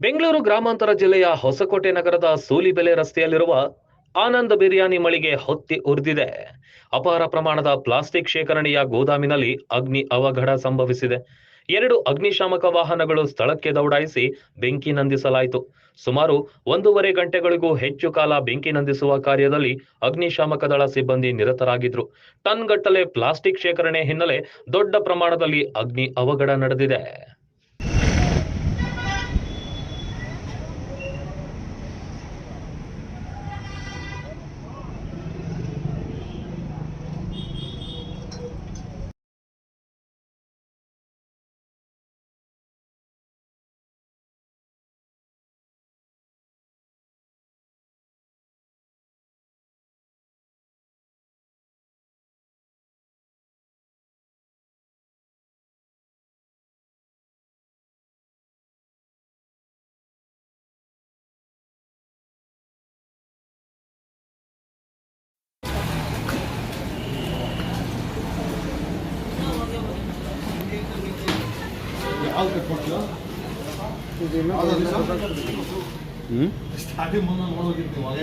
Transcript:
ಬೆಂಗಳೂರು ಗ್ರಾಮಾಂತರ ಜಿಲ್ಲೆಯ ಹೊಸಕೋಟೆ ನಗರದ ಸೂಲಿಬೆಲೆ ರಸ್ತೆಯಲ್ಲಿರುವ ಆನಂದ್ ಬಿರಿಯಾನಿ ಮಳಿಗೆ ಹೊತ್ತಿ ಉರಿದಿದೆ. ಅಪಾರ ಪ್ರಮಾಣದ ಪ್ಲಾಸ್ಟಿಕ್ ಶೇಖರಣೆಯ ಗೋದಾಮಿನಲ್ಲಿ ಅಗ್ನಿ ಅವಘಡ ಸಂಭವಿಸಿದೆ. 2 ಅಗ್ನಿಶಾಮಕ ವಾಹನಗಳು ಸ್ಥಳಕ್ಕೆ ದೌಡಾಯಿಸಿ ಬೆಂಕಿ ನಂದಿಸಲಾಯಿತು. ಸುಮಾರು 1.5 ಗಂಟೆಗಳಿಗೂ ಹೆಚ್ಚು ಕಾಲ ಬೆಂಕಿ ನಂದಿಸುವ ಕಾರ್ಯದಲ್ಲಿ ಅಗ್ನಿಶಾಮಕ ದಳ ಸಿಬ್ಬಂದಿ ನಿರತರಾಗಿದ್ರು. ಟನ್ ಗಟ್ಟಲೆ ಪ್ಲಾಸ್ಟಿಕ್ ಶೇಖರಣೆ ಹಿನ್ನೆಲೆ ದೊಡ್ಡ ಪ್ರಮಾಣದಲ್ಲಿ ಅಗ್ನಿ ಅವಘಡ ನಡೆದಿದೆ. ಸ್ಟಾರ್ಟಿಂಗ್ ಮುಂದೆ ನೋಡೋಗಿರ್ತೀವಿ ಹಾಗೆ